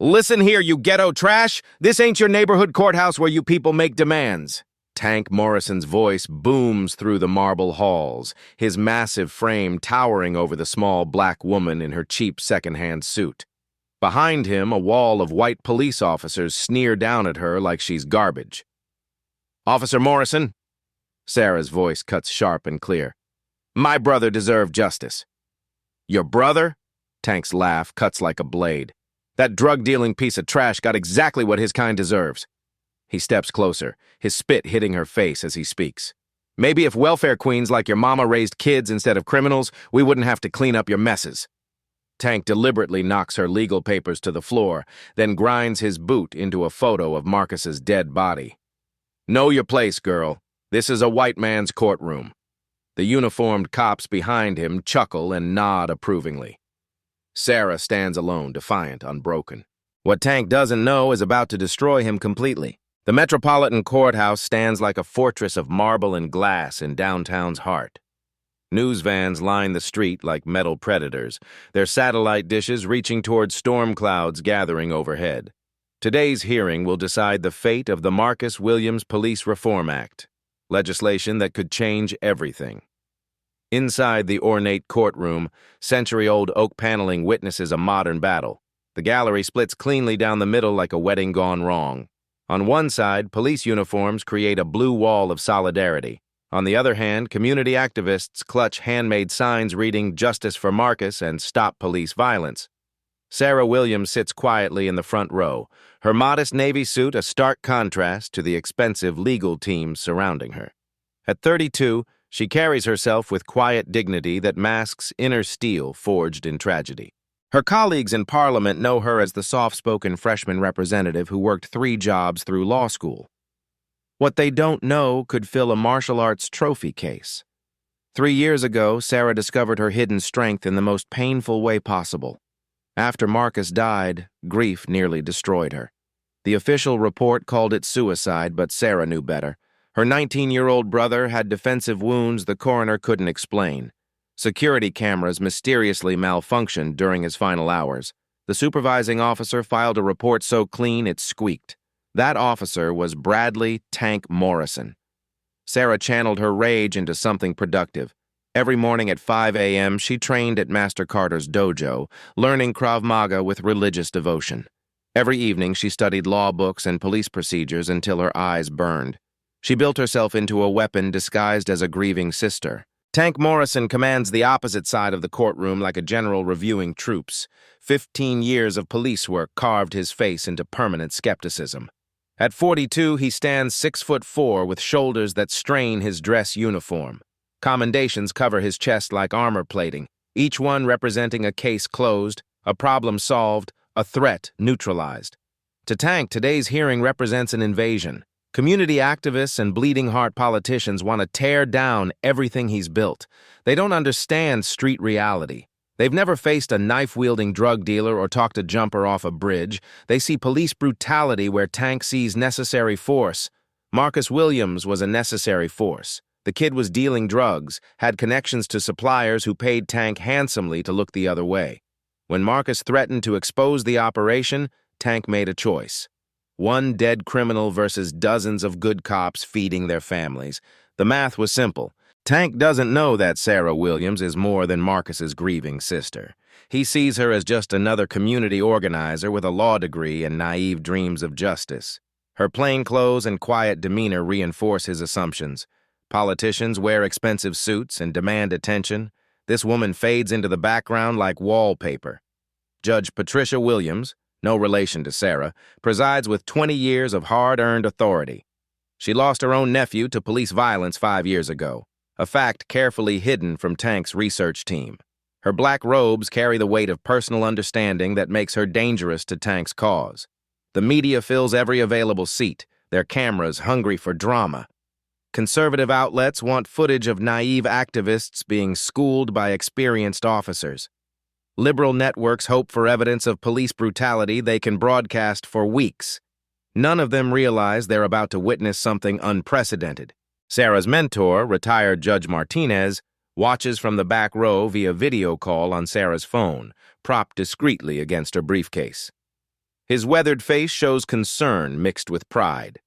Listen here, you ghetto trash! This ain't your neighborhood courthouse where you people make demands. Tank Morrison's voice booms through the marble halls, his massive frame towering over the small black woman in her cheap second-hand suit. Behind him, a wall of white police officers sneer down at her like she's garbage. "Officer Morrison," Sarah's voice cuts sharp and clear. "My brother deserved justice." "Your brother?" Tank's laugh cuts like a blade. "That drug-dealing piece of trash got exactly what his kind deserves." He steps closer, his spit hitting her face as he speaks. "Maybe if welfare queens like your mama raised kids instead of criminals, we wouldn't have to clean up your messes." Tank deliberately knocks her legal papers to the floor, then grinds his boot into a photo of Marcus's dead body. "Know your place, girl. This is a white man's courtroom." The uniformed cops behind him chuckle and nod approvingly. Sarah stands alone, defiant, unbroken. What Tank doesn't know is about to destroy him completely. The Metropolitan Courthouse stands like a fortress of marble and glass in downtown's heart. News vans line the street like metal predators, their satellite dishes reaching toward storm clouds gathering overhead. Today's hearing will decide the fate of the Marcus Williams Police Reform Act, legislation that could change everything. Inside the ornate courtroom, century-old oak paneling witnesses a modern battle. The gallery splits cleanly down the middle like a wedding gone wrong. On one side, police uniforms create a blue wall of solidarity. On the other hand, community activists clutch handmade signs reading "Justice for Marcus" and "Stop Police Violence." Sarah Williams sits quietly in the front row, her modest navy suit a stark contrast to the expensive legal teams surrounding her. At 32, she carries herself with quiet dignity that masks inner steel forged in tragedy. Her colleagues in Parliament know her as the soft-spoken freshman representative who worked 3 jobs through law school. What they don't know could fill a martial arts trophy case. 3 years ago, Sarah discovered her hidden strength in the most painful way possible. After Marcus died, grief nearly destroyed her. The official report called it suicide, but Sarah knew better. Her 19-year-old brother had defensive wounds the coroner couldn't explain. Security cameras mysteriously malfunctioned during his final hours. The supervising officer filed a report so clean it squeaked. That officer was Bradley "Tank" Morrison. Sarah channeled her rage into something productive. Every morning at 5 a.m., she trained at Master Carter's dojo, learning Krav Maga with religious devotion. Every evening, she studied law books and police procedures until her eyes burned. She built herself into a weapon disguised as a grieving sister. Tank Morrison commands the opposite side of the courtroom like a general reviewing troops. 15 years of police work carved his face into permanent skepticism. At 42, he stands 6'4" with shoulders that strain his dress uniform. Commendations cover his chest like armor plating, each one representing a case closed, a problem solved, a threat neutralized. To Tank, today's hearing represents an invasion. Community activists and bleeding-heart politicians want to tear down everything he's built. They don't understand street reality. They've never faced a knife-wielding drug dealer or talked a jumper off a bridge. They see police brutality where Tank sees necessary force. Marcus Williams was a necessary force. The kid was dealing drugs, had connections to suppliers who paid Tank handsomely to look the other way. When Marcus threatened to expose the operation, Tank made a choice. One dead criminal versus dozens of good cops feeding their families. The math was simple. Tank doesn't know that Sarah Williams is more than Marcus's grieving sister. He sees her as just another community organizer with a law degree and naive dreams of justice. Her plainclothes and quiet demeanor reinforce his assumptions. Politicians wear expensive suits and demand attention. This woman fades into the background like wallpaper. Judge Patricia Williams, no relation to Sarah, presides with 20 years of hard-earned authority. She lost her own nephew to police violence 5 years ago, a fact carefully hidden from Tank's research team. Her black robes carry the weight of personal understanding that makes her dangerous to Tank's cause. The media fills every available seat, their cameras hungry for drama. Conservative outlets want footage of naive activists being schooled by experienced officers. Liberal networks hope for evidence of police brutality they can broadcast for weeks. None of them realize they're about to witness something unprecedented. Sarah's mentor, retired Judge Martinez, watches from the back row via video call on Sarah's phone, propped discreetly against her briefcase. His weathered face shows concern mixed with pride.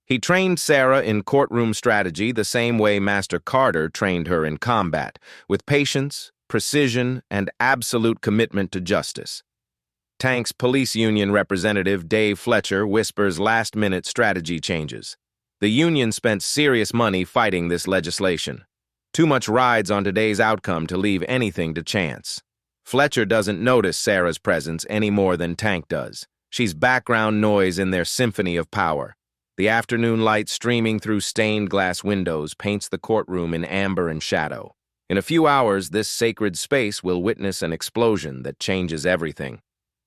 He trained Sarah in courtroom strategy the same way Master Carter trained her in combat, with patience, precision, and absolute commitment to justice. Tank's police union representative, Dave Fletcher, whispers last-minute strategy changes. The union spent serious money fighting this legislation. Too much rides on today's outcome to leave anything to chance. Fletcher doesn't notice Sarah's presence any more than Tank does. She's background noise in their symphony of power. The afternoon light streaming through stained glass windows paints the courtroom in amber and shadow. In a few hours, this sacred space will witness an explosion that changes everything.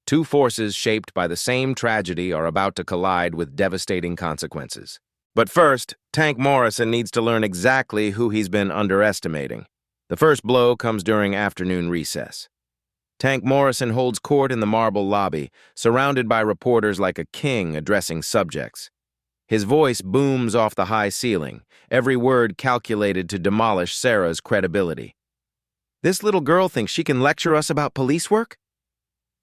Two forces shaped by the same tragedy are about to collide with devastating consequences. But first, Tank Morrison needs to learn exactly who he's been underestimating. The first blow comes during afternoon recess. Tank Morrison holds court in the marble lobby, surrounded by reporters like a king addressing subjects. His voice booms off the high ceiling, every word calculated to demolish Sarah's credibility. "This little girl thinks she can lecture us about police work?"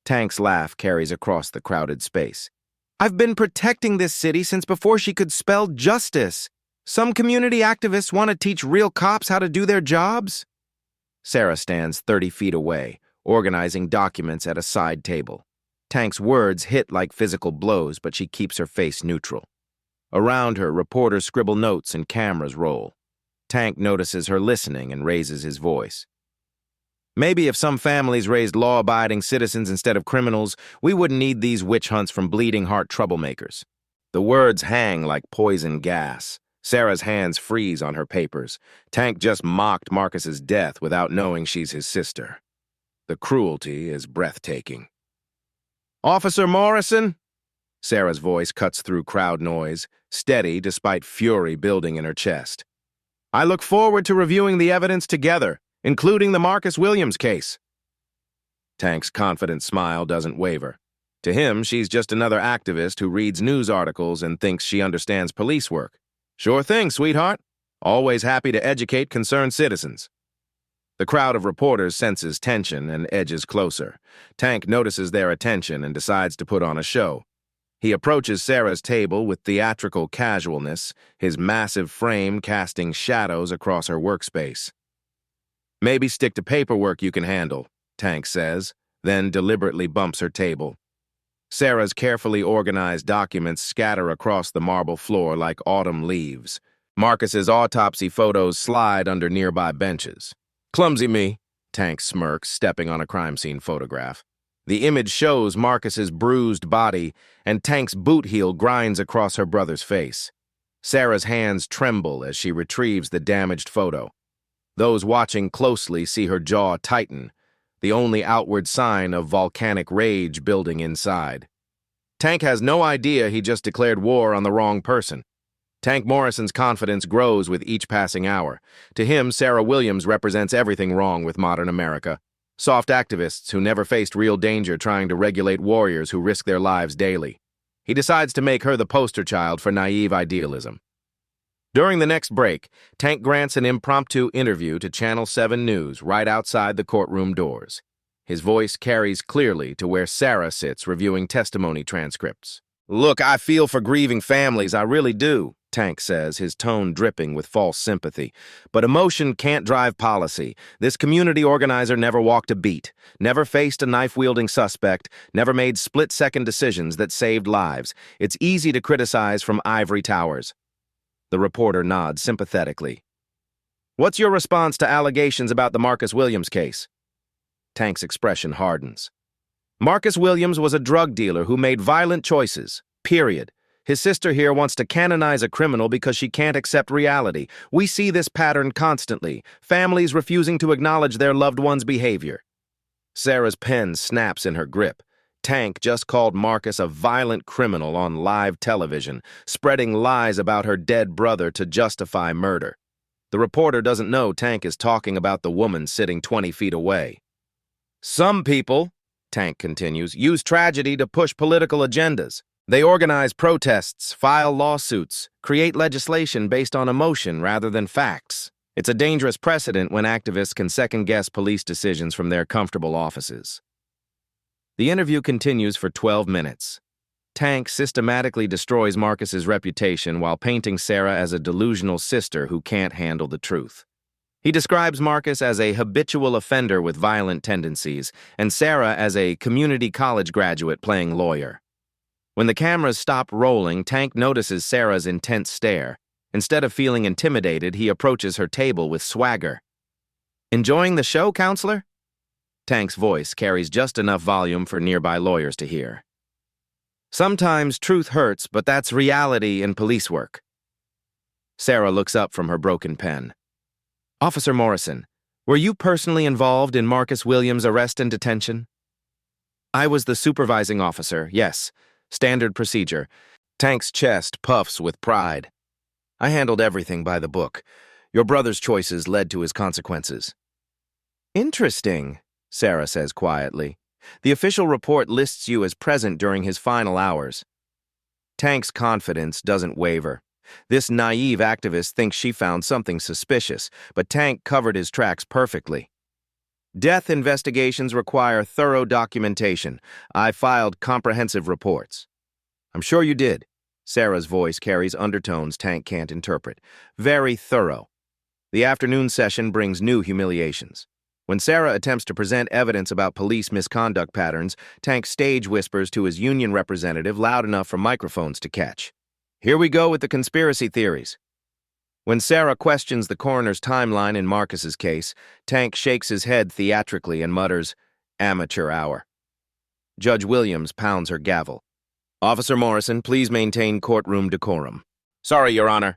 Tank's laugh carries across the crowded space. "I've been protecting this city since before she could spell justice. Some community activists want to teach real cops how to do their jobs?" Sarah stands 30 feet away, organizing documents at a side table. Tank's words hit like physical blows, but she keeps her face neutral. Around her, reporters scribble notes and cameras roll. Tank notices her listening and raises his voice. "Maybe if some families raised law-abiding citizens instead of criminals, we wouldn't need these witch hunts from bleeding-heart troublemakers." The words hang like poison gas. Sarah's hands freeze on her papers. Tank just mocked Marcus's death without knowing she's his sister. The cruelty is breathtaking. "Officer Morrison?" Sarah's voice cuts through crowd noise, steady despite fury building in her chest. "I look forward to reviewing the evidence together, including the Marcus Williams case." Tank's confident smile doesn't waver. To him, she's just another activist who reads news articles and thinks she understands police work. "Sure thing, sweetheart. Always happy to educate concerned citizens." The crowd of reporters senses tension and edges closer. Tank notices their attention and decides to put on a show. He approaches Sarah's table with theatrical casualness, his massive frame casting shadows across her workspace. "Maybe stick to paperwork you can handle," Tank says, then deliberately bumps her table. Sarah's carefully organized documents scatter across the marble floor like autumn leaves. Marcus's autopsy photos slide under nearby benches. "Clumsy me," Tank smirks, stepping on a crime scene photograph. The image shows Marcus's bruised body, and Tank's boot heel grinds across her brother's face. Sarah's hands tremble as she retrieves the damaged photo. Those watching closely see her jaw tighten, the only outward sign of volcanic rage building inside. Tank has no idea he just declared war on the wrong person. Tank Morrison's confidence grows with each passing hour. To him, Sarah Williams represents everything wrong with modern America. Soft activists who never faced real danger trying to regulate warriors who risk their lives daily. He decides to make her the poster child for naive idealism. During the next break, Tank grants an impromptu interview to Channel 7 News right outside the courtroom doors. His voice carries clearly to where Sarah sits reviewing testimony transcripts. "Look, I feel for grieving families, I really do," Tank says, his tone dripping with false sympathy. "But emotion can't drive policy. This community organizer never walked a beat, never faced a knife-wielding suspect, never made split-second decisions that saved lives. It's easy to criticize from ivory towers." The reporter nods sympathetically. "What's your response to allegations about the Marcus Williams case?" Tank's expression hardens. "Marcus Williams was a drug dealer who made violent choices, period. His sister here wants to canonize a criminal because she can't accept reality. We see this pattern constantly, families refusing to acknowledge their loved one's behavior." Sarah's pen snaps in her grip. Tank just called Marcus a violent criminal on live television, spreading lies about her dead brother to justify murder. The reporter doesn't know Tank is talking about the woman sitting 20 feet away. "Some people," Tank continues, "use tragedy to push political agendas. They organize protests, file lawsuits, create legislation based on emotion rather than facts. It's a dangerous precedent when activists can second-guess police decisions from their comfortable offices." The interview continues for 12 minutes. Tank systematically destroys Marcus's reputation while painting Sarah as a delusional sister who can't handle the truth. He describes Marcus as a habitual offender with violent tendencies, and Sarah as a community college graduate playing lawyer. When the cameras stop rolling, Tank notices Sarah's intense stare. Instead of feeling intimidated, he approaches her table with swagger. "Enjoying the show, counselor?" Tank's voice carries just enough volume for nearby lawyers to hear. "Sometimes truth hurts, but that's reality in police work." Sarah looks up from her broken pen. "Officer Morrison, were you personally involved in Marcus Williams' arrest and detention?" "I was the supervising officer, yes. Standard procedure." Tank's chest puffs with pride. "I handled everything by the book. Your brother's choices led to his consequences." "Interesting," Sarah says quietly. "The official report lists you as present during his final hours." Tank's confidence doesn't waver. This naive activist thinks she found something suspicious, but Tank covered his tracks perfectly. "Death investigations require thorough documentation. I filed comprehensive reports." "I'm sure you did." Sarah's voice carries undertones Tank can't interpret. "Very thorough. The afternoon session brings new humiliations. When Sarah attempts to present evidence about police misconduct patterns, Tank stage whispers to his union representative loud enough for microphones to catch. "Here we go with the conspiracy theories." When Sarah questions the coroner's timeline in Marcus's case, Tank shakes his head theatrically and mutters, "Amateur hour." Judge Williams pounds her gavel. "Officer Morrison, please maintain courtroom decorum." "Sorry, Your Honor,"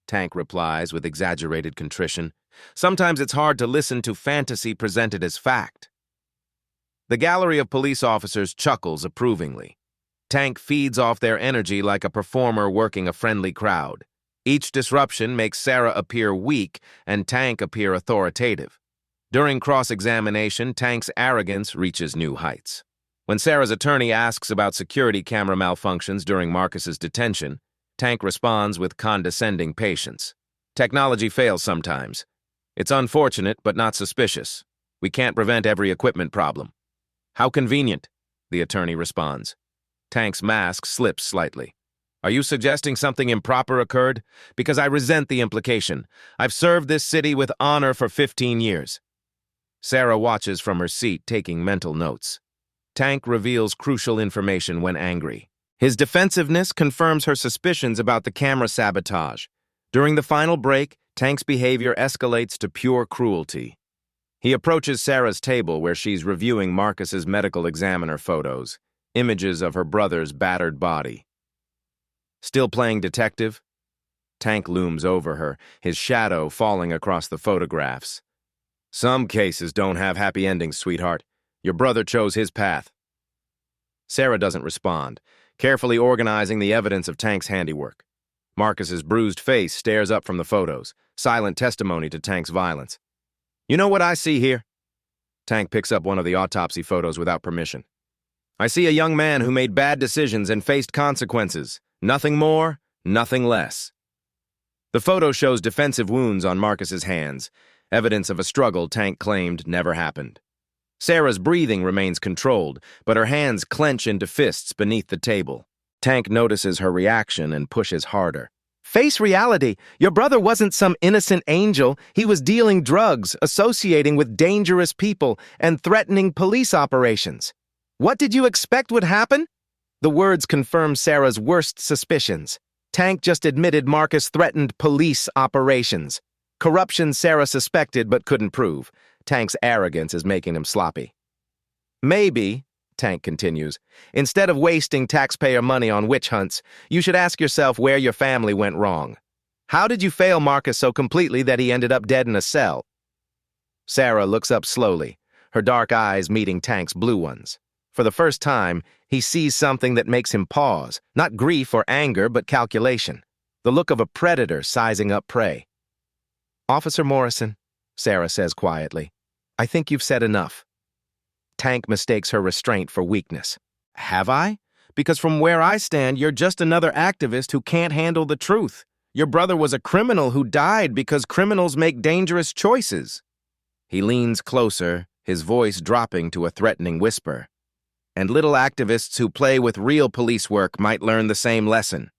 Tank replies with exaggerated contrition. "Sometimes it's hard to listen to fantasy presented as fact." The gallery of police officers chuckles approvingly. Tank feeds off their energy like a performer working a friendly crowd. Each disruption makes Sarah appear weak and Tank appear authoritative. During cross-examination, Tank's arrogance reaches new heights. When Sarah's attorney asks about security camera malfunctions during Marcus's detention, Tank responds with condescending patience. "Technology fails sometimes. It's unfortunate, but not suspicious. We can't prevent every equipment problem." "How convenient," the attorney responds. Tank's mask slips slightly. "Are you suggesting something improper occurred? Because I resent the implication. I've served this city with honor for 15 years. Sarah watches from her seat, taking mental notes. Tank reveals crucial information when angry. His defensiveness confirms her suspicions about the camera sabotage. During the final break, Tank's behavior escalates to pure cruelty. He approaches Sarah's table where she's reviewing Marcus's medical examiner photos, images of her brother's battered body. "Still playing detective?" Tank looms over her, his shadow falling across the photographs. "Some cases don't have happy endings, sweetheart. Your brother chose his path." Sarah doesn't respond, carefully organizing the evidence of Tank's handiwork. Marcus's bruised face stares up from the photos, silent testimony to Tank's violence. "You know what I see here?" Tank picks up one of the autopsy photos without permission. "I see a young man who made bad decisions and faced consequences. Nothing more, nothing less." The photo shows defensive wounds on Marcus's hands, evidence of a struggle Tank claimed never happened. Sarah's breathing remains controlled, but her hands clench into fists beneath the table. Tank notices her reaction and pushes harder. "Face reality. Your brother wasn't some innocent angel. He was dealing drugs, associating with dangerous people, and threatening police operations. What did you expect would happen?" The words confirm Sarah's worst suspicions. Tank just admitted Marcus threatened police operations. Corruption Sarah suspected but couldn't prove. Tank's arrogance is making him sloppy. "Maybe," Tank continues, "instead of wasting taxpayer money on witch hunts, you should ask yourself where your family went wrong. How did you fail Marcus so completely that he ended up dead in a cell?" Sarah looks up slowly, her dark eyes meeting Tank's blue ones. For the first time, he sees something that makes him pause, not grief or anger, but calculation. The look of a predator sizing up prey. "Officer Morrison," Sarah says quietly, "I think you've said enough." Tank mistakes her restraint for weakness. "Have I? Because from where I stand, you're just another activist who can't handle the truth. Your brother was a criminal who died because criminals make dangerous choices." He leans closer, his voice dropping to a threatening whisper. and little activists who play with real police work might learn the same lesson.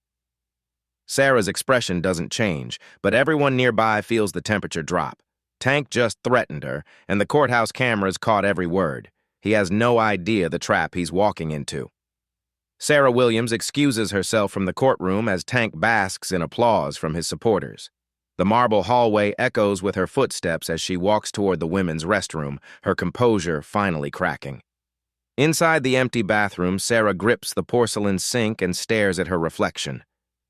Sarah's expression doesn't change, but everyone nearby feels the temperature drop. Tank just threatened her, and the courthouse cameras caught every word. He has no idea the trap he's walking into. Sarah Williams excuses herself from the courtroom as Tank basks in applause from his supporters. The marble hallway echoes with her footsteps as she walks toward the women's restroom, her composure finally cracking. Inside the empty bathroom, Sarah grips the porcelain sink and stares at her reflection.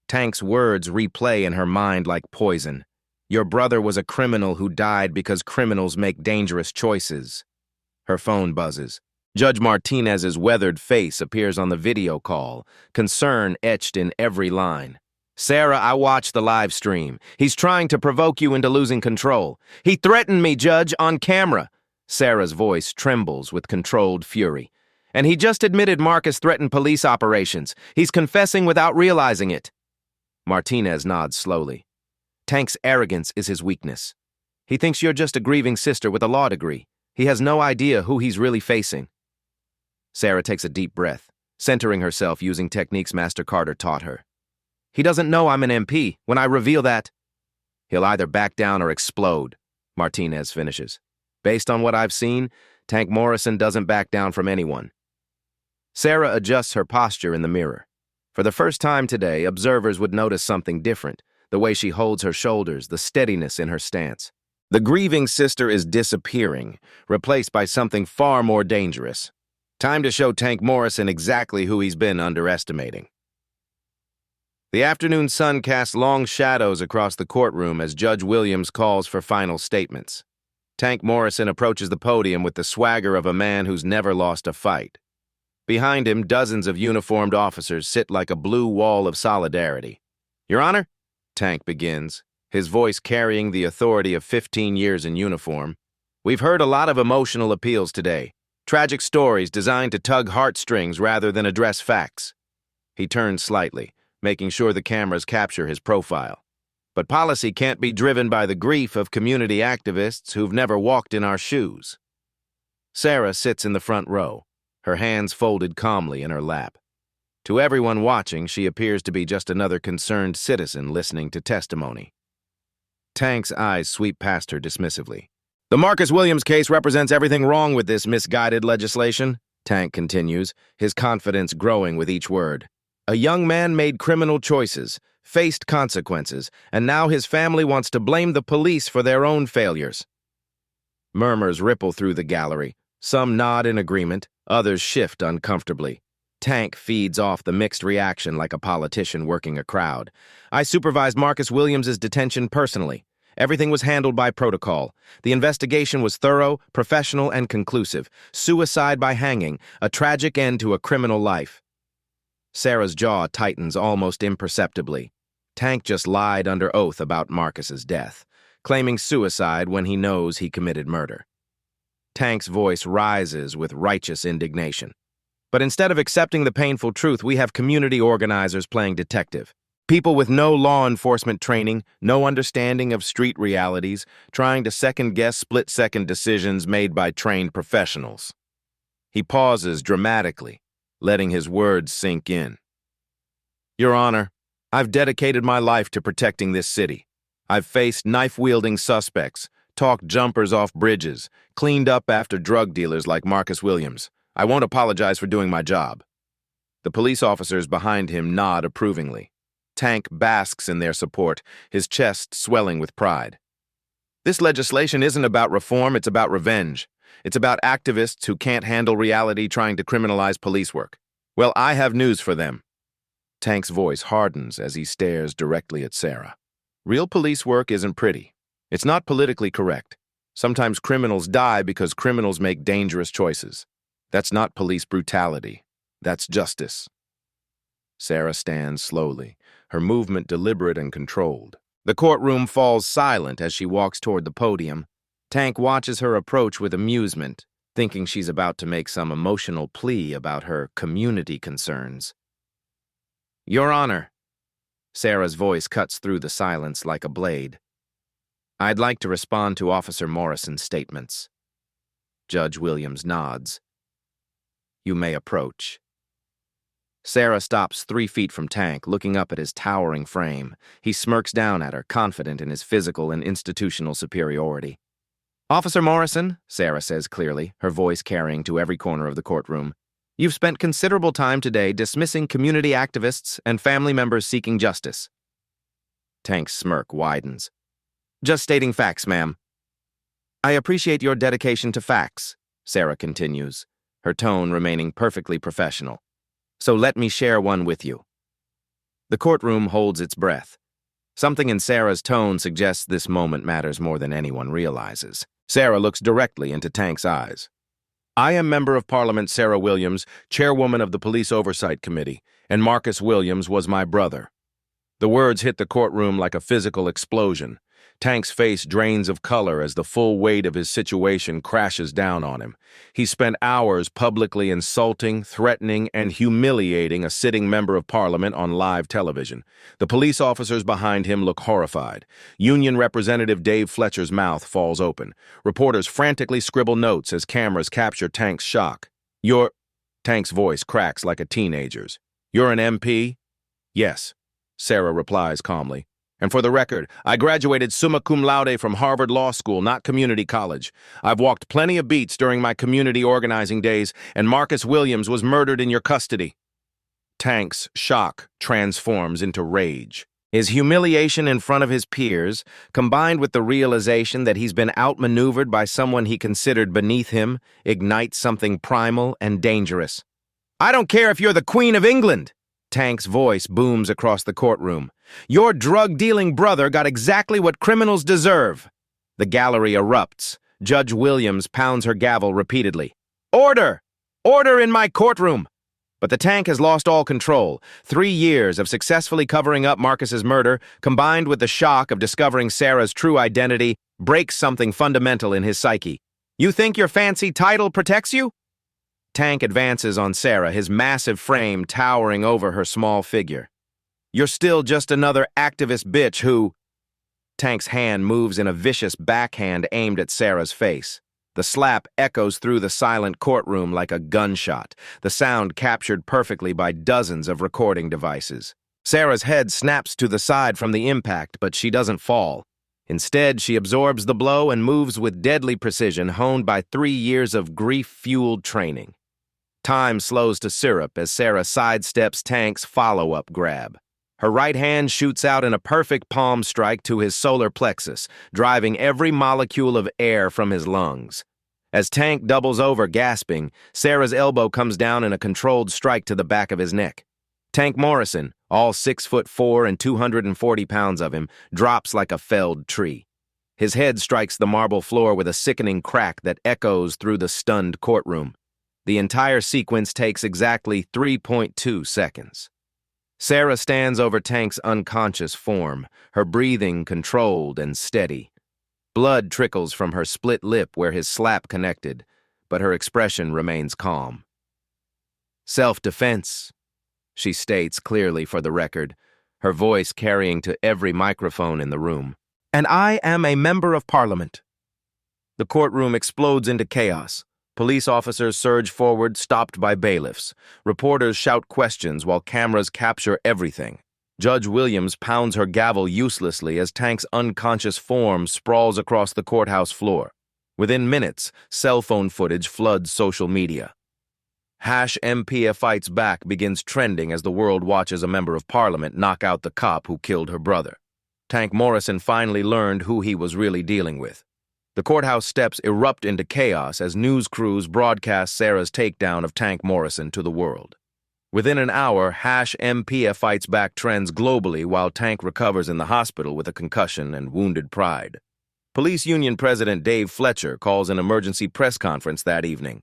Tank's words replay in her mind like poison. Your brother was a criminal who died because criminals make dangerous choices. Her phone buzzes. Judge Martinez's weathered face appears on the video call, concern etched in every line. Sarah, I watched the live stream. He's trying to provoke you into losing control. He threatened me, Judge, on camera. Sarah's voice trembles with controlled fury. And he just admitted Marcus threatened police operations. He's confessing without realizing it. Martinez nods slowly. Tank's arrogance is his weakness. He thinks you're just a grieving sister with a law degree. He has no idea who he's really facing. Sarah takes a deep breath, centering herself using techniques Master Carter taught her. He doesn't know I'm an MP. When I reveal that, he'll either back down or explode, Martinez finishes. Based on what I've seen, Tank Morrison doesn't back down from anyone. Sarah adjusts her posture in the mirror. For the first time today, observers would notice something different, the way she holds her shoulders, the steadiness in her stance. The grieving sister is disappearing, replaced by something far more dangerous. Time to show Tank Morrison exactly who he's been underestimating. The afternoon sun casts long shadows across the courtroom as Judge Williams calls for final statements. Tank Morrison approaches the podium with the swagger of a man who's never lost a fight. Behind him, dozens of uniformed officers sit like a blue wall of solidarity. Your Honor, Tank begins, his voice carrying the authority of 15 years in uniform. We've heard a lot of emotional appeals today. Tragic stories designed to tug heartstrings rather than address facts. He turns slightly, making sure the cameras capture his profile. But policy can't be driven by the grief of community activists who've never walked in our shoes. Sarah sits in the front row, her hands folded calmly in her lap. To everyone watching, she appears to be just another concerned citizen listening to testimony. Tank's eyes sweep past her dismissively. The Marcus Williams case represents everything wrong with this misguided legislation, Tank continues, his confidence growing with each word. A young man made criminal choices, faced consequences, and now his family wants to blame the police for their own failures. Murmurs ripple through the gallery. Some nod in agreement, others shift uncomfortably. Tank feeds off the mixed reaction like a politician working a crowd. I supervised Marcus Williams' detention personally. Everything was handled by protocol. The investigation was thorough, professional, and conclusive. Suicide by hanging, a tragic end to a criminal life. Sarah's jaw tightens almost imperceptibly. Tank just lied under oath about Marcus's death, claiming suicide when he knows he committed murder. Tank's voice rises with righteous indignation. But instead of accepting the painful truth, we have community organizers playing detective. People with no law enforcement training, no understanding of street realities, trying to second-guess split-second decisions made by trained professionals. He pauses dramatically, letting his words sink in. Your Honor, I've dedicated my life to protecting this city. I've faced knife-wielding suspects, talked jumpers off bridges, cleaned up after drug dealers like Marcus Williams. I won't apologize for doing my job. The police officers behind him nod approvingly. Tank basks in their support, his chest swelling with pride. This legislation isn't about reform, it's about revenge. It's about activists who can't handle reality trying to criminalize police work. Well, I have news for them. Tank's voice hardens as he stares directly at Sarah. Real police work isn't pretty. It's not politically correct. Sometimes criminals die because criminals make dangerous choices. That's not police brutality. That's justice. Sarah stands slowly, her movement deliberate and controlled. The courtroom falls silent as she walks toward the podium. Tank watches her approach with amusement, thinking she's about to make some emotional plea about her community concerns. Your Honor, Sarah's voice cuts through the silence like a blade. I'd like to respond to Officer Morrison's statements. Judge Williams nods. You may approach. Sarah stops 3 feet from Tank, looking up at his towering frame. He smirks down at her, confident in his physical and institutional superiority. "Officer Morrison," Sarah says clearly, her voice carrying to every corner of the courtroom, "you've spent considerable time today dismissing community activists and family members seeking justice." Tank's smirk widens. "Just stating facts, ma'am." "I appreciate your dedication to facts," Sarah continues, her tone remaining perfectly professional. "So let me share one with you." The courtroom holds its breath. Something in Sarah's tone suggests this moment matters more than anyone realizes. Sarah looks directly into Tank's eyes. "I am Member of Parliament Sarah Williams, Chairwoman of the Police Oversight Committee, and Marcus Williams was my brother." The words hit the courtroom like a physical explosion. Tank's face drains of color as the full weight of his situation crashes down on him. He spent hours publicly insulting, threatening, and humiliating a sitting member of parliament on live television. The police officers behind him look horrified. Union Representative Dave Fletcher's mouth falls open. Reporters frantically scribble notes as cameras capture Tank's shock. Tank's voice cracks like a teenager's. "You're an MP?" "Yes," Sarah replies calmly. "And for the record, I graduated summa cum laude from Harvard Law School, not community college. I've walked plenty of beats during my community organizing days, and Marcus Williams was murdered in your custody." Tank's shock transforms into rage. His humiliation in front of his peers, combined with the realization that he's been outmaneuvered by someone he considered beneath him, ignites something primal and dangerous. "I don't care if you're the Queen of England!" Tank's voice booms across the courtroom. "Your drug-dealing brother got exactly what criminals deserve." The gallery erupts. Judge Williams pounds her gavel repeatedly. "Order! Order in my courtroom!" But the Tank has lost all control. 3 years of successfully covering up Marcus's murder, combined with the shock of discovering Sarah's true identity, breaks something fundamental in his psyche. "You think your fancy title protects you?" Tank advances on Sarah, his massive frame towering over her small figure. "You're still just another activist bitch who—" Tank's hand moves in a vicious backhand aimed at Sarah's face. The slap echoes through the silent courtroom like a gunshot, the sound captured perfectly by dozens of recording devices. Sarah's head snaps to the side from the impact, but she doesn't fall. Instead, she absorbs the blow and moves with deadly precision honed by 3 years of grief-fueled training. Time slows to syrup as Sarah sidesteps Tank's follow-up grab. Her right hand shoots out in a perfect palm strike to his solar plexus, driving every molecule of air from his lungs. As Tank doubles over, gasping, Sarah's elbow comes down in a controlled strike to the back of his neck. Tank Morrison, all 6'4" and 240 pounds of him, drops like a felled tree. His head strikes the marble floor with a sickening crack that echoes through the stunned courtroom. The entire sequence takes exactly 3.2 seconds. Sarah stands over Tank's unconscious form, her breathing controlled and steady. Blood trickles from her split lip where his slap connected, but her expression remains calm. "Self-defense," she states clearly for the record, her voice carrying to every microphone in the room. "And I am a member of parliament." The courtroom explodes into chaos. Police officers surge forward, stopped by bailiffs. Reporters shout questions while cameras capture everything. Judge Williams pounds her gavel uselessly as Tank's unconscious form sprawls across the courthouse floor. Within minutes, cell phone footage floods social media. #MPF Fights Back begins trending as the world watches a member of parliament knock out the cop who killed her brother. Tank Morrison finally learned who he was really dealing with. The courthouse steps erupt into chaos as news crews broadcast Sarah's takedown of Tank Morrison to the world. Within an hour, #MPF Fights Back trends globally while Tank recovers in the hospital with a concussion and wounded pride. Police Union President Dave Fletcher calls an emergency press conference that evening.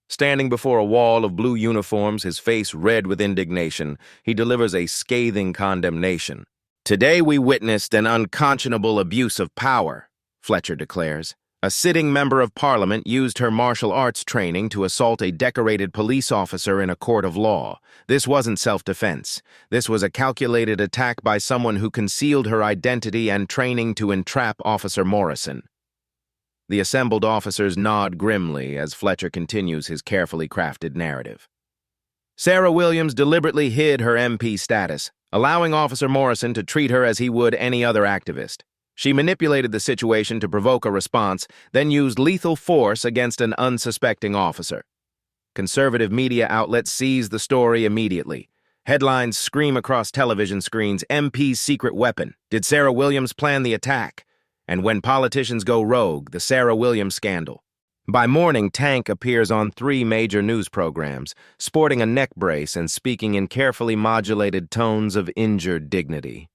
Standing before a wall of blue uniforms, his face red with indignation, he delivers a scathing condemnation. "Today we witnessed an unconscionable abuse of power," Fletcher declares. "A sitting member of parliament used her martial arts training to assault a decorated police officer in a court of law. This wasn't self-defense. This was a calculated attack by someone who concealed her identity and training to entrap Officer Morrison." The assembled officers nod grimly as Fletcher continues his carefully crafted narrative. Sarah Williams deliberately hid her MP status, allowing Officer Morrison to treat her as he would any other activist. She manipulated the situation to provoke a response, then used lethal force against an unsuspecting officer. Conservative media outlets seize the story immediately. Headlines scream across television screens, MP's secret weapon. Did Sarah Williams plan the attack? And when politicians go rogue, the Sarah Williams scandal. By morning, Tank appears on 3 major news programs, sporting a neck brace and speaking in carefully modulated tones of injured dignity.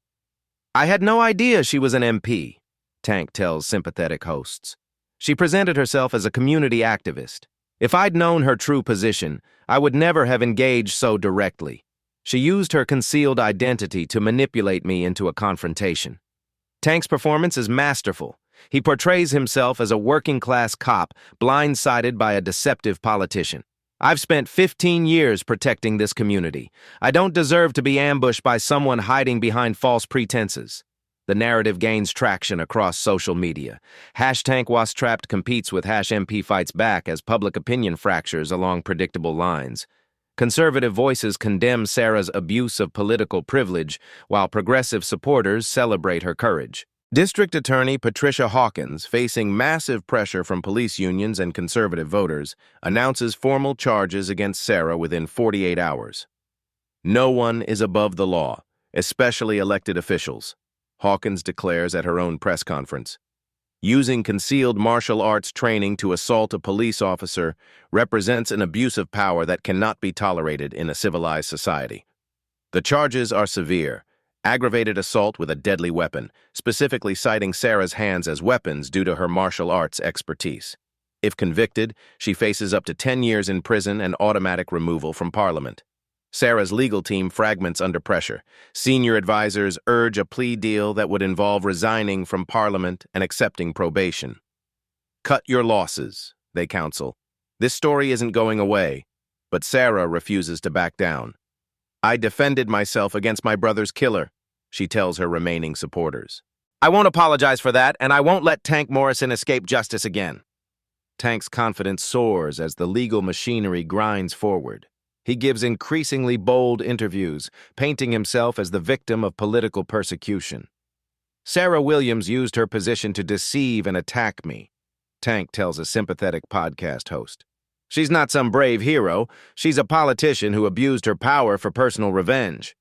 I had no idea she was an MP, Tank tells sympathetic hosts. She presented herself as a community activist. If I'd known her true position, I would never have engaged so directly. She used her concealed identity to manipulate me into a confrontation. Tank's performance is masterful. He portrays himself as a working-class cop, blindsided by a deceptive politician. I've spent 15 years protecting this community. I don't deserve to be ambushed by someone hiding behind false pretenses. The narrative gains traction across social media. #TankWasTrapped competes with #MPFightsBack as public opinion fractures along predictable lines. Conservative voices condemn Sarah's abuse of political privilege, while progressive supporters celebrate her courage. District Attorney Patricia Hawkins, facing massive pressure from police unions and conservative voters, announces formal charges against Sarah within 48 hours. No one is above the law, especially elected officials, Hawkins declares at her own press conference. Using concealed martial arts training to assault a police officer represents an abuse of power that cannot be tolerated in a civilized society. The charges are severe. Aggravated assault with a deadly weapon, specifically citing Sarah's hands as weapons due to her martial arts expertise. If convicted, she faces up to 10 years in prison and automatic removal from Parliament. Sarah's legal team fragments under pressure. Senior advisors urge a plea deal that would involve resigning from Parliament and accepting probation. Cut your losses, they counsel. This story isn't going away, but Sarah refuses to back down. I defended myself against my brother's killer, she tells her remaining supporters. I won't apologize for that, and I won't let Tank Morrison escape justice again. Tank's confidence soars as the legal machinery grinds forward. He gives increasingly bold interviews, painting himself as the victim of political persecution. Sarah Williams used her position to deceive and attack me, Tank tells a sympathetic podcast host. She's not some brave hero. She's a politician who abused her power for personal revenge.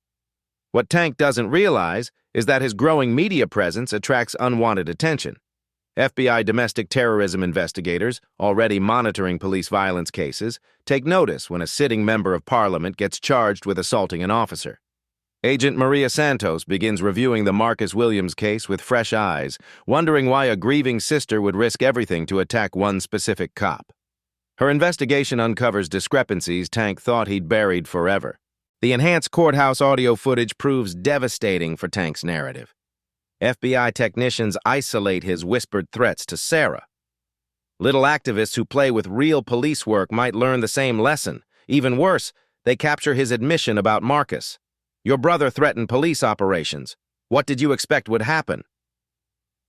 What Tank doesn't realize is that his growing media presence attracts unwanted attention. FBI domestic terrorism investigators, already monitoring police violence cases, take notice when a sitting member of Parliament gets charged with assaulting an officer. Agent Maria Santos begins reviewing the Marcus Williams case with fresh eyes, wondering why a grieving sister would risk everything to attack one specific cop. Her investigation uncovers discrepancies Tank thought he'd buried forever. The enhanced courthouse audio footage proves devastating for Tank's narrative. FBI technicians isolate his whispered threats to Sarah. Little activists who play with real police work might learn the same lesson. Even worse, they capture his admission about Marcus. Your brother threatened police operations. What did you expect would happen?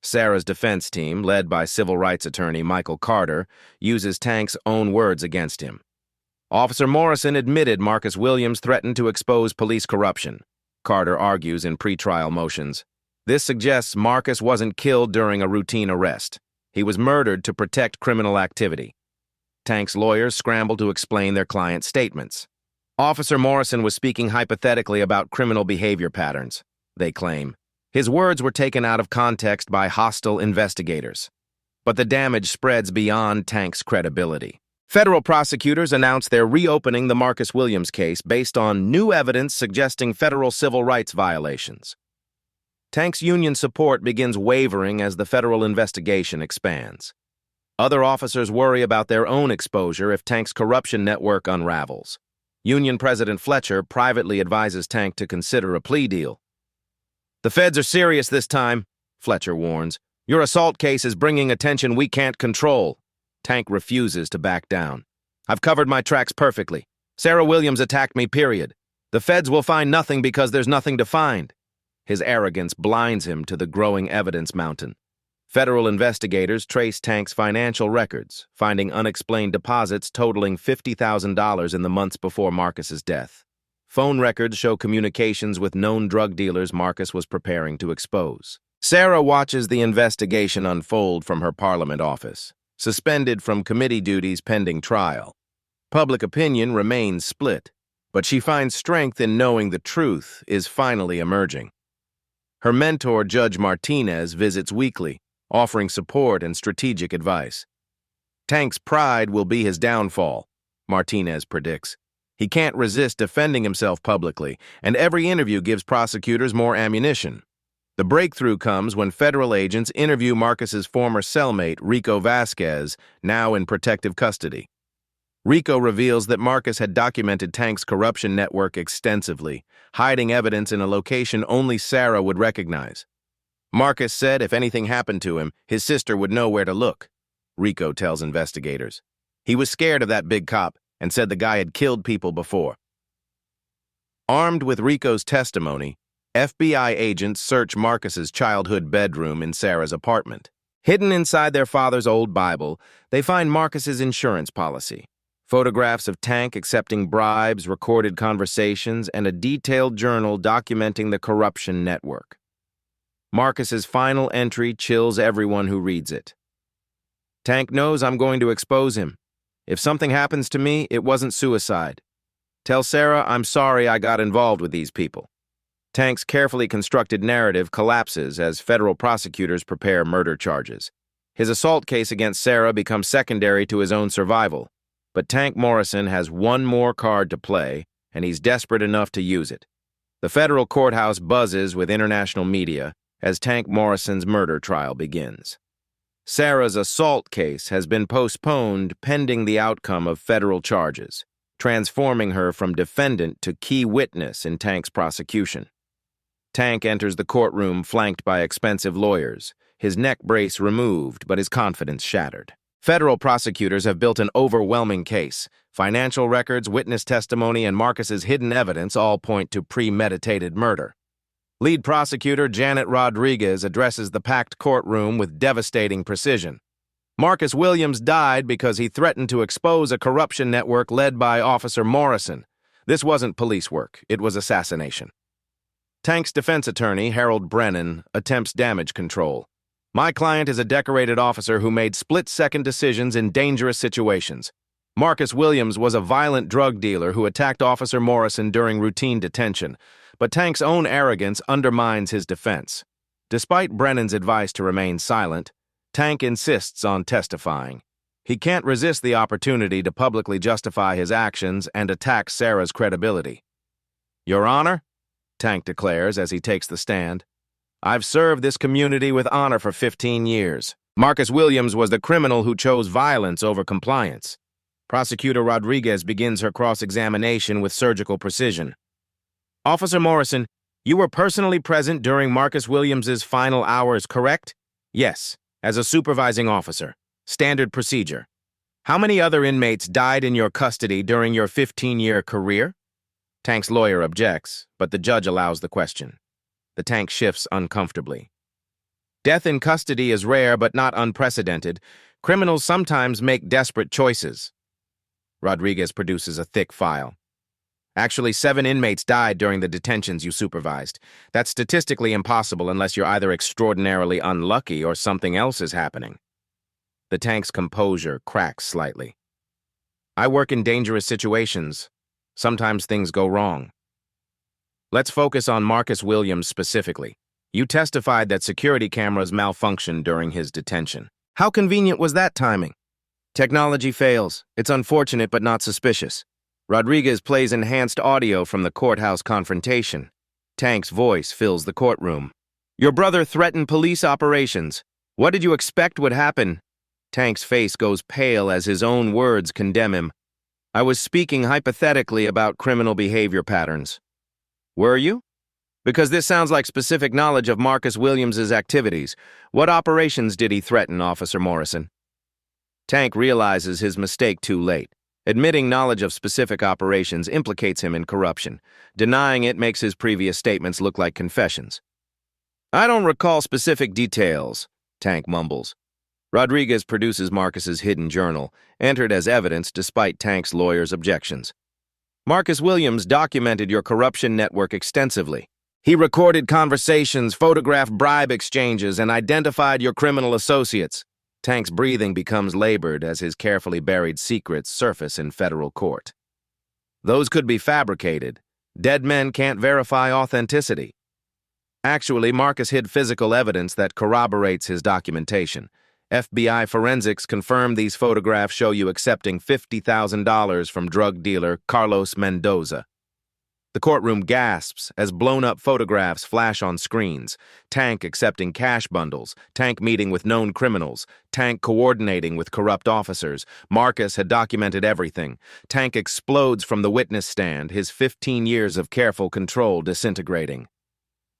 Sarah's defense team, led by civil rights attorney Michael Carter, uses Tank's own words against him. Officer Morrison admitted Marcus Williams threatened to expose police corruption, Carter argues in pretrial motions. This suggests Marcus wasn't killed during a routine arrest. He was murdered to protect criminal activity. Tank's lawyers scramble to explain their client's statements. Officer Morrison was speaking hypothetically about criminal behavior patterns, they claim. His words were taken out of context by hostile investigators. But the damage spreads beyond Tank's credibility. Federal prosecutors announced they're reopening the Marcus Williams case based on new evidence suggesting federal civil rights violations. Tank's union support begins wavering as the federal investigation expands. Other officers worry about their own exposure if Tank's corruption network unravels. Union President Fletcher privately advises Tank to consider a plea deal. The feds are serious this time, Fletcher warns. Your assault case is bringing attention we can't control. Tank refuses to back down. I've covered my tracks perfectly. Sarah Williams attacked me, period. The feds will find nothing because there's nothing to find. His arrogance blinds him to the growing evidence mountain. Federal investigators traced Tank's financial records, finding unexplained deposits totaling $50,000 in the months before Marcus's death. Phone records show communications with known drug dealers Marcus was preparing to expose. Sarah watches the investigation unfold from her Parliament office, suspended from committee duties pending trial. Public opinion remains split, but she finds strength in knowing the truth is finally emerging. Her mentor, Judge Martinez, visits weekly, offering support and strategic advice. Tank's pride will be his downfall, Martinez predicts. He can't resist defending himself publicly, and every interview gives prosecutors more ammunition. The breakthrough comes when federal agents interview Marcus's former cellmate, Rico Vasquez, now in protective custody. Rico reveals that Marcus had documented Tank's corruption network extensively, hiding evidence in a location only Sarah would recognize. Marcus said if anything happened to him, his sister would know where to look, Rico tells investigators. He was scared of that big cop and said the guy had killed people before. Armed with Rico's testimony, FBI agents search Marcus's childhood bedroom in Sarah's apartment. Hidden inside their father's old Bible, they find Marcus's insurance policy. Photographs of Tank accepting bribes, recorded conversations, and a detailed journal documenting the corruption network. Marcus's final entry chills everyone who reads it. Tank knows I'm going to expose him. If something happens to me, it wasn't suicide. Tell Sarah I'm sorry I got involved with these people. Tank's carefully constructed narrative collapses as federal prosecutors prepare murder charges. His assault case against Sarah becomes secondary to his own survival. But Tank Morrison has one more card to play, and he's desperate enough to use it. The federal courthouse buzzes with international media as Tank Morrison's murder trial begins. Sarah's assault case has been postponed pending the outcome of federal charges, transforming her from defendant to key witness in Tank's prosecution. Tank enters the courtroom flanked by expensive lawyers, his neck brace removed but his confidence shattered. Federal prosecutors have built an overwhelming case. Financial records, witness testimony, and Marcus's hidden evidence all point to premeditated murder. Lead prosecutor Janet Rodriguez addresses the packed courtroom with devastating precision. Marcus Williams died because he threatened to expose a corruption network led by Officer Morrison. This wasn't police work, it was assassination. Tank's defense attorney, Harold Brennan, attempts damage control. My client is a decorated officer who made split-second decisions in dangerous situations. Marcus Williams was a violent drug dealer who attacked Officer Morrison during routine detention, but Tank's own arrogance undermines his defense. Despite Brennan's advice to remain silent, Tank insists on testifying. He can't resist the opportunity to publicly justify his actions and attack Sarah's credibility. Your Honor, Tank declares as he takes the stand, I've served this community with honor for 15 years. Marcus Williams was the criminal who chose violence over compliance. Prosecutor Rodriguez begins her cross-examination with surgical precision. Officer Morrison, you were personally present during Marcus Williams's final hours, correct? Yes, as a supervising officer. Standard procedure. How many other inmates died in your custody during your 15-year career? Tank's lawyer objects, but the judge allows the question. The Tank shifts uncomfortably. Death in custody is rare but not unprecedented. Criminals sometimes make desperate choices. Rodriguez produces a thick file. Actually, 7 inmates died during the detentions you supervised. That's statistically impossible unless you're either extraordinarily unlucky or something else is happening. The Tank's composure cracks slightly. I work in dangerous situations. Sometimes things go wrong. Let's focus on Marcus Williams specifically. You testified that security cameras malfunctioned during his detention. How convenient was that timing? Technology fails. It's unfortunate but not suspicious. Rodriguez plays enhanced audio from the courthouse confrontation. Tank's voice fills the courtroom. Your brother threatened police operations. What did you expect would happen? Tank's face goes pale as his own words condemn him. I was speaking hypothetically about criminal behavior patterns. Were you? Because this sounds like specific knowledge of Marcus Williams's activities. What operations did he threaten, Officer Morrison? Tank realizes his mistake too late. Admitting knowledge of specific operations implicates him in corruption. Denying it makes his previous statements look like confessions. I don't recall specific details. Tank mumbles. Rodriguez produces Marcus's hidden journal, entered as evidence despite Tank's lawyer's objections. Marcus Williams documented your corruption network extensively. He recorded conversations, photographed bribe exchanges, and identified your criminal associates. Tank's breathing becomes labored as his carefully buried secrets surface in federal court. Those could be fabricated. Dead men can't verify authenticity. Actually, Marcus hid physical evidence that corroborates his documentation. FBI forensics confirmed these photographs show you accepting $50,000 from drug dealer Carlos Mendoza. The courtroom gasps as blown-up photographs flash on screens. Tank accepting cash bundles, Tank meeting with known criminals, Tank coordinating with corrupt officers. Marcus had documented everything. Tank explodes from the witness stand, his 15 years of careful control disintegrating.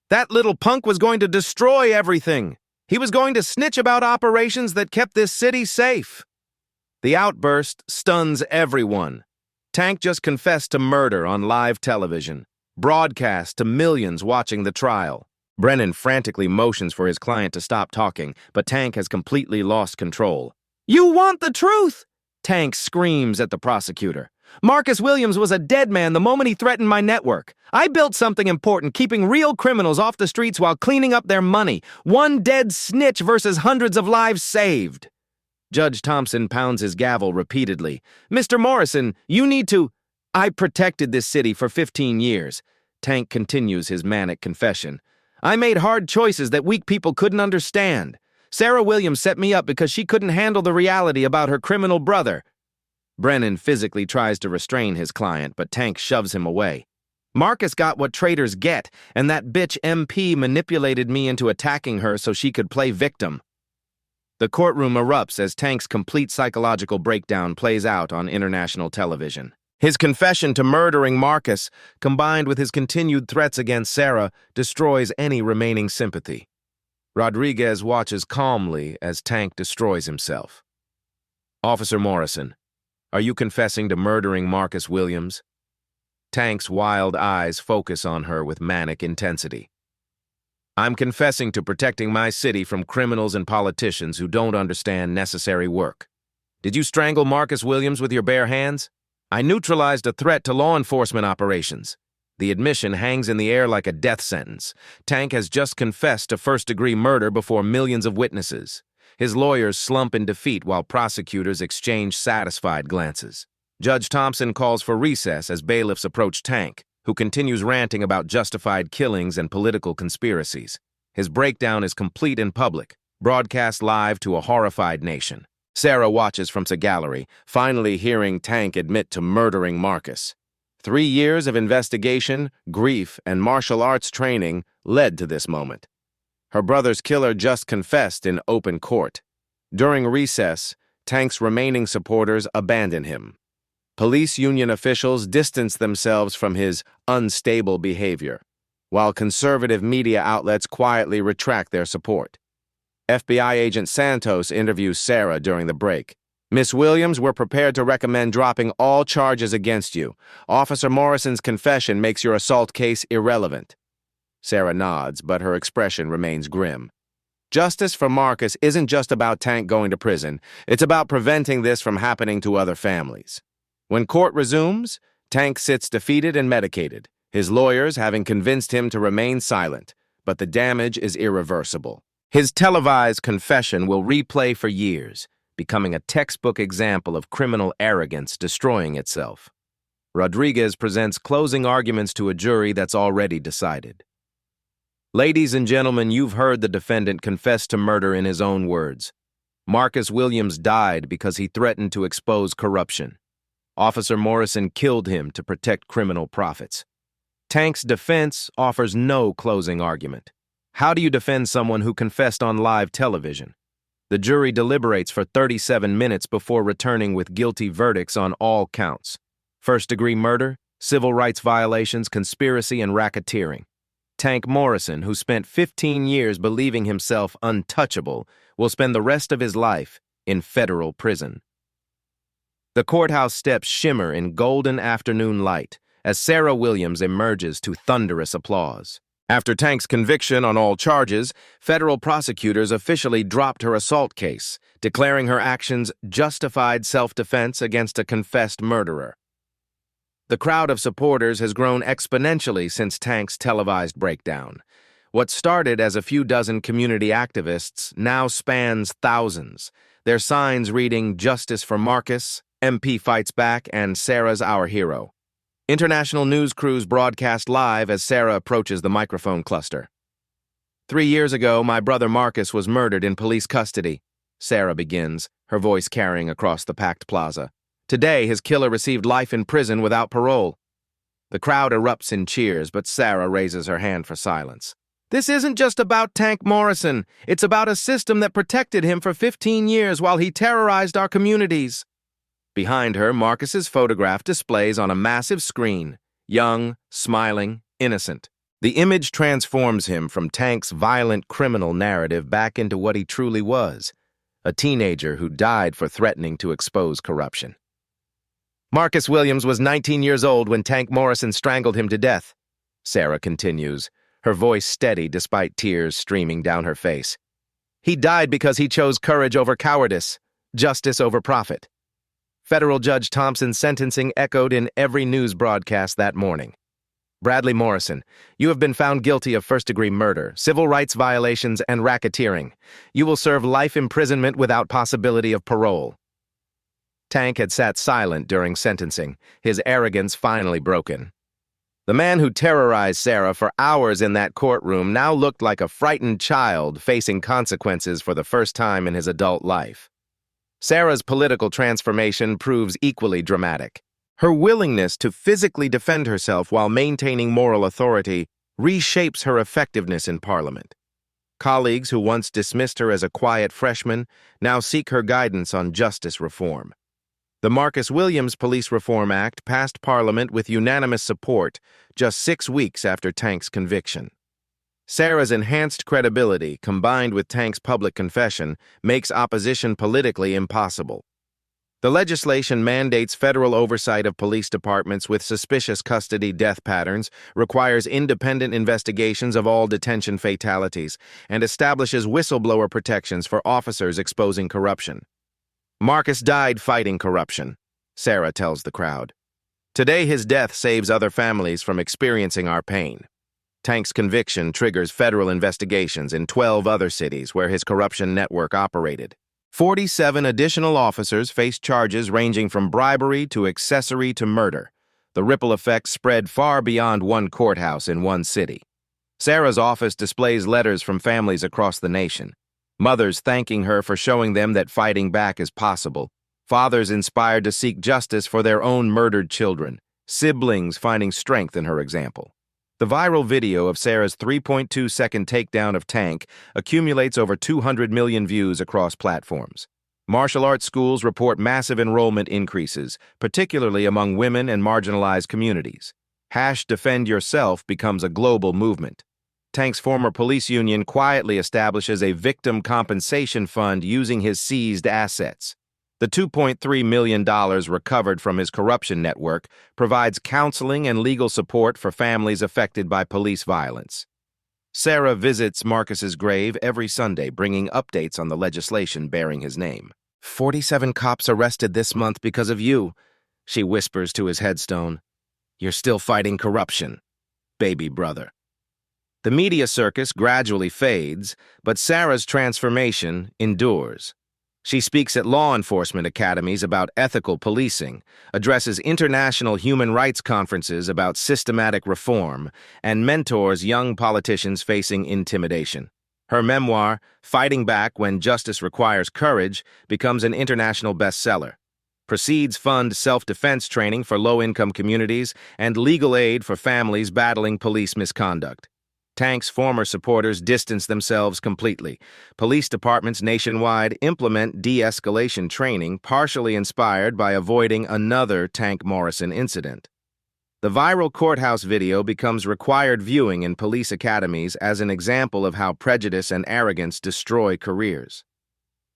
That little punk was going to destroy everything. He was going to snitch about operations that kept this city safe. The outburst stuns everyone. Tank just confessed to murder on live television, broadcast to millions watching the trial. Brennan frantically motions for his client to stop talking, but Tank has completely lost control. "You want the truth!" Tank screams at the prosecutor. "Marcus Williams was a dead man the moment he threatened my network. I built something important, keeping real criminals off the streets while cleaning up their money. One dead snitch versus hundreds of lives saved." Judge Thompson pounds his gavel repeatedly. "Mr. Morrison, you need to—" "I protected this city for 15 years. Tank continues his manic confession. "I made hard choices that weak people couldn't understand. Sarah Williams set me up because she couldn't handle the reality about her criminal brother." Brennan physically tries to restrain his client, but Tank shoves him away. "Marcus got what traitors get, and that bitch MP manipulated me into attacking her so she could play victim." The courtroom erupts as Tank's complete psychological breakdown plays out on international television. His confession to murdering Marcus, combined with his continued threats against Sarah, destroys any remaining sympathy. Rodriguez watches calmly as Tank destroys himself. "Officer Morrison, are you confessing to murdering Marcus Williams?" Tank's wild eyes focus on her with manic intensity. "I'm confessing to protecting my city from criminals and politicians who don't understand necessary work. Did you strangle Marcus Williams with your bare hands?" "I neutralized a threat to law enforcement operations." The admission hangs in the air like a death sentence. Tank has just confessed to first-degree murder before millions of witnesses. His lawyers slump in defeat while prosecutors exchange satisfied glances. Judge Thompson calls for recess as bailiffs approach Tank, who continues ranting about justified killings and political conspiracies. His breakdown is complete in public, broadcast live to a horrified nation. Sarah watches from the gallery, finally hearing Tank admit to murdering Marcus. 3 years of investigation, grief, and martial arts training led to this moment. Her brother's killer just confessed in open court. During recess, Tank's remaining supporters abandon him. Police union officials distance themselves from his unstable behavior, while conservative media outlets quietly retract their support. FBI agent Santos interviews Sarah during the break. "Miss Williams, we're prepared to recommend dropping all charges against you. Officer Morrison's confession makes your assault case irrelevant." Sarah nods, but her expression remains grim. Justice for Marcus isn't just about Tank going to prison. It's about preventing this from happening to other families. When court resumes, Tank sits defeated and medicated, his lawyers having convinced him to remain silent, but the damage is irreversible. His televised confession will replay for years, becoming a textbook example of criminal arrogance destroying itself. Rodriguez presents closing arguments to a jury that's already decided. "Ladies and gentlemen, you've heard the defendant confess to murder in his own words. Marcus Williams died because he threatened to expose corruption. Officer Morrison killed him to protect criminal profits." Tank's defense offers no closing argument. How do you defend someone who confessed on live television? The jury deliberates for 37 minutes before returning with guilty verdicts on all counts: first-degree murder, civil rights violations, conspiracy, and racketeering. Tank Morrison, who spent 15 years believing himself untouchable, will spend the rest of his life in federal prison. The courthouse steps shimmer in golden afternoon light as Sarah Williams emerges to thunderous applause. After Tank's conviction on all charges, federal prosecutors officially dropped her assault case, declaring her actions justified self-defense against a confessed murderer. The crowd of supporters has grown exponentially since Tank's televised breakdown. What started as a few dozen community activists now spans thousands, their signs reading "Justice for Marcus," "MP Fights Back," and "Sarah's our hero." International news crews broadcast live as Sarah approaches the microphone cluster. 3 years ago, my brother Marcus was murdered in police custody, Sarah begins, her voice carrying across the packed plaza. Today, his killer received life in prison without parole. The crowd erupts in cheers, but Sarah raises her hand for silence. This isn't just about Tank Morrison. It's about a system that protected him for 15 years while he terrorized our communities. Behind her, Marcus's photograph displays on a massive screen, young, smiling, innocent. The image transforms him from Tank's violent criminal narrative back into what he truly was, a teenager who died for threatening to expose corruption. Marcus Williams was 19 years old when Tank Morrison strangled him to death, Sarah continues, her voice steady despite tears streaming down her face. He died because he chose courage over cowardice, justice over profit. Federal Judge Thompson's sentencing echoed in every news broadcast that morning. Bradley Morrison, you have been found guilty of first-degree murder, civil rights violations, and racketeering. You will serve life imprisonment without possibility of parole. Tank had sat silent during sentencing, his arrogance finally broken. The man who terrorized Sarah for hours in that courtroom now looked like a frightened child facing consequences for the first time in his adult life. Sarah's political transformation proves equally dramatic. Her willingness to physically defend herself while maintaining moral authority reshapes her effectiveness in Parliament. Colleagues who once dismissed her as a quiet freshman now seek her guidance on justice reform. The Marcus Williams Police Reform Act passed Parliament with unanimous support just 6 weeks after Tank's conviction. Sarah's enhanced credibility, combined with Tank's public confession, makes opposition politically impossible. The legislation mandates federal oversight of police departments with suspicious custody death patterns, requires independent investigations of all detention fatalities, and establishes whistleblower protections for officers exposing corruption. Marcus died fighting corruption, Sarah tells the crowd. Today, his death saves other families from experiencing our pain. Tank's conviction triggers federal investigations in 12 other cities where his corruption network operated. 47 additional officers faced charges ranging from bribery to accessory to murder. The ripple effects spread far beyond one courthouse in one city. Sarah's office displays letters from families across the nation. Mothers thanking her for showing them that fighting back is possible. Fathers inspired to seek justice for their own murdered children. Siblings finding strength in her example. The viral video of Sarah's 3.2-second takedown of Tank accumulates over 200 million views across platforms. Martial arts schools report massive enrollment increases, particularly among women and marginalized communities. #Defend Yourself becomes a global movement. Tank's former police union quietly establishes a victim compensation fund using his seized assets. The $2.3 million recovered from his corruption network provides counseling and legal support for families affected by police violence. Sarah visits Marcus's grave every Sunday, bringing updates on the legislation bearing his name. 47 cops arrested this month because of you, she whispers to his headstone. You're still fighting corruption, baby brother. The media circus gradually fades, but Sarah's transformation endures. She speaks at law enforcement academies about ethical policing, addresses international human rights conferences about systematic reform, and mentors young politicians facing intimidation. Her memoir, Fighting Back When Justice Requires Courage, becomes an international bestseller. Proceeds fund self-defense training for low-income communities and legal aid for families battling police misconduct. Tank's former supporters distance themselves completely. Police departments nationwide implement de-escalation training partially inspired by avoiding another Tank Morrison incident. The viral courthouse video becomes required viewing in police academies as an example of how prejudice and arrogance destroy careers.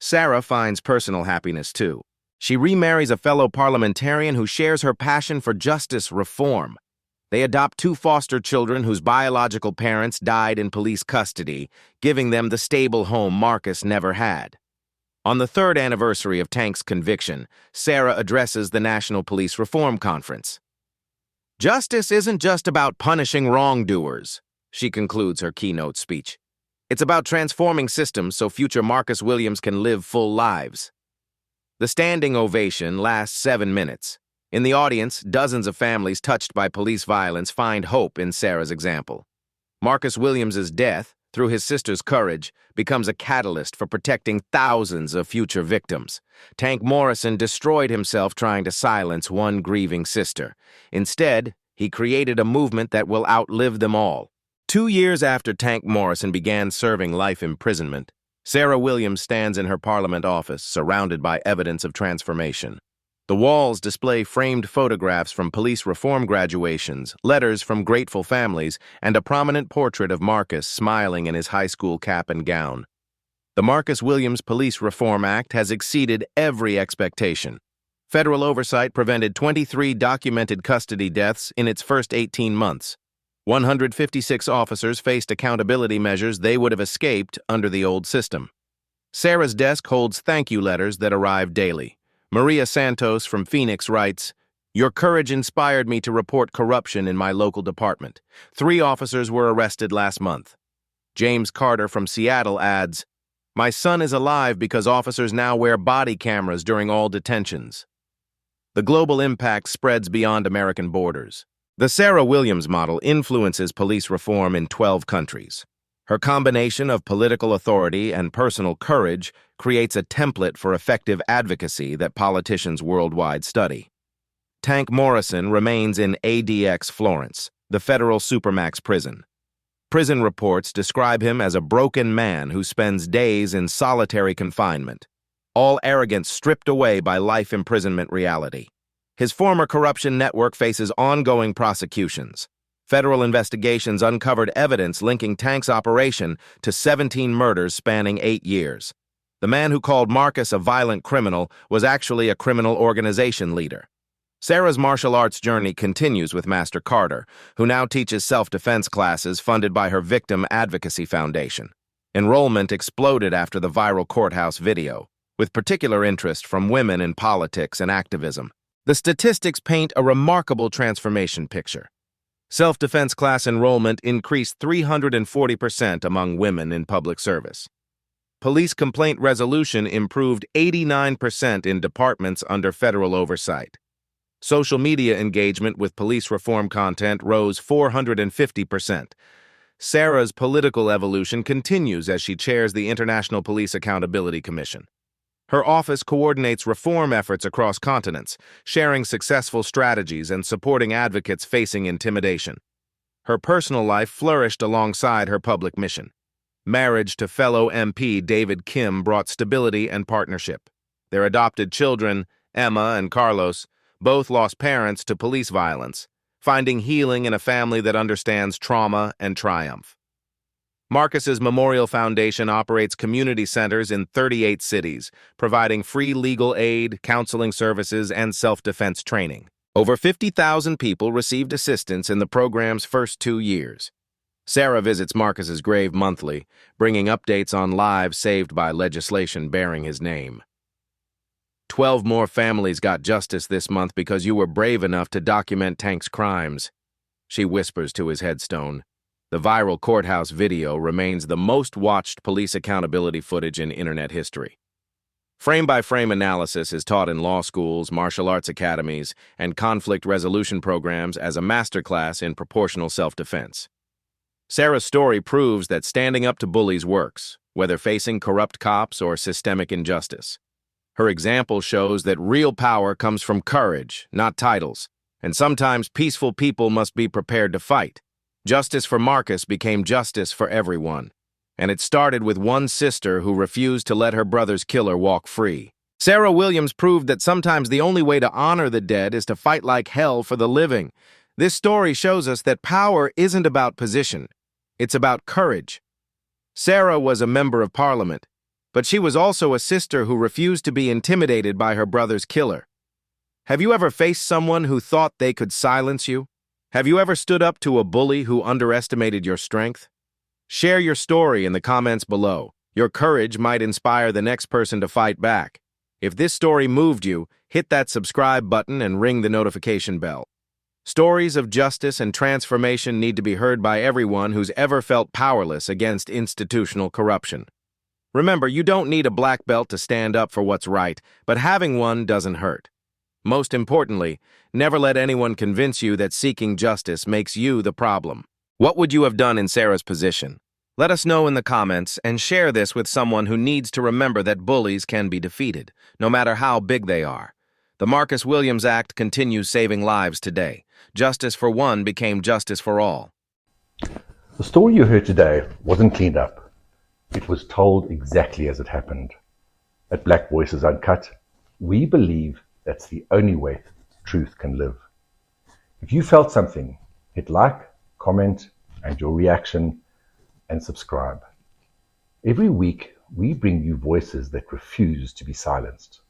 Sarah finds personal happiness too. She remarries a fellow parliamentarian who shares her passion for justice reform. They adopt two foster children whose biological parents died in police custody, giving them the stable home Marcus never had. On the third anniversary of Tank's conviction, Sarah addresses the National Police Reform Conference. "Justice isn't just about punishing wrongdoers," she concludes her keynote speech. "It's about transforming systems so future Marcus Williams can live full lives." The standing ovation lasts 7 minutes. In the audience, dozens of families touched by police violence find hope in Sarah's example. Marcus Williams's death, through his sister's courage, becomes a catalyst for protecting thousands of future victims. Tank Morrison destroyed himself trying to silence one grieving sister. Instead, he created a movement that will outlive them all. 2 years after Tank Morrison began serving life imprisonment, Sarah Williams stands in her Parliament office, surrounded by evidence of transformation. The walls display framed photographs from police reform graduations, letters from grateful families, and a prominent portrait of Marcus smiling in his high school cap and gown. The Marcus Williams Police Reform Act has exceeded every expectation. Federal oversight prevented 23 documented custody deaths in its first 18 months. 156 officers faced accountability measures they would have escaped under the old system. Sarah's desk holds thank you letters that arrive daily. Maria Santos from Phoenix writes, "Your courage inspired me to report corruption in my local department. 3 officers were arrested last month." James Carter from Seattle adds, "My son is alive because officers now wear body cameras during all detentions." The global impact spreads beyond American borders. The Sarah Williams model influences police reform in 12 countries. Her combination of political authority and personal courage creates a template for effective advocacy that politicians worldwide study. Tank Morrison remains in ADX Florence, the federal supermax prison. Prison reports describe him as a broken man who spends days in solitary confinement, all arrogance stripped away by life imprisonment reality. His former corruption network faces ongoing prosecutions. Federal investigations uncovered evidence linking Tank's operation to 17 murders spanning 8 years. The man who called Marcus a violent criminal was actually a criminal organization leader. Sarah's martial arts journey continues with Master Carter, who now teaches self-defense classes funded by her Victim Advocacy Foundation. Enrollment exploded after the viral courthouse video, with particular interest from women in politics and activism. The statistics paint a remarkable transformation picture. Self-defense class enrollment increased 340% among women in public service. Police complaint resolution improved 89% in departments under federal oversight. Social media engagement with police reform content rose 450%. Sarah's political evolution continues as she chairs the International Police Accountability Commission. Her office coordinates reform efforts across continents, sharing successful strategies and supporting advocates facing intimidation. Her personal life flourished alongside her public mission. Marriage to fellow MP David Kim brought stability and partnership. Their adopted children, Emma and Carlos, both lost parents to police violence, finding healing in a family that understands trauma and triumph. Marcus's Memorial Foundation operates community centers in 38 cities, providing free legal aid, counseling services, and self-defense training. Over 50,000 people received assistance in the program's first 2 years. Sarah visits Marcus's grave monthly, bringing updates on lives saved by legislation bearing his name. 12 more families got justice this month because you were brave enough to document Tank's crimes, she whispers to his headstone. The viral courthouse video remains the most watched police accountability footage in internet history. Frame-by-frame analysis is taught in law schools, martial arts academies, and conflict resolution programs as a masterclass in proportional self-defense. Sarah's story proves that standing up to bullies works, whether facing corrupt cops or systemic injustice. Her example shows that real power comes from courage, not titles, and sometimes peaceful people must be prepared to fight. Justice for Marcus became justice for everyone, and it started with one sister who refused to let her brother's killer walk free. Sarah Williams proved that sometimes the only way to honor the dead is to fight like hell for the living. This story shows us that power isn't about position, it's about courage. Sarah was a member of Parliament, but she was also a sister who refused to be intimidated by her brother's killer. Have you ever faced someone who thought they could silence you? Have you ever stood up to a bully who underestimated your strength? Share your story in the comments below. Your courage might inspire the next person to fight back. If this story moved you, hit that subscribe button and ring the notification bell. Stories of justice and transformation need to be heard by everyone who's ever felt powerless against institutional corruption. Remember, you don't need a black belt to stand up for what's right, but having one doesn't hurt. Most importantly, never let anyone convince you that seeking justice makes you the problem. What would you have done in Sarah's position? Let us know in the comments and share this with someone who needs to remember that bullies can be defeated, no matter how big they are. The Marcus Williams Act continues saving lives today. Justice for one became justice for all. The story you heard today wasn't cleaned up. It was told exactly as it happened. At Black Voices Uncut, we believe that's the only way truth can live. If you felt something, hit like, comment, and your reaction, and subscribe. Every week, we bring you voices that refuse to be silenced.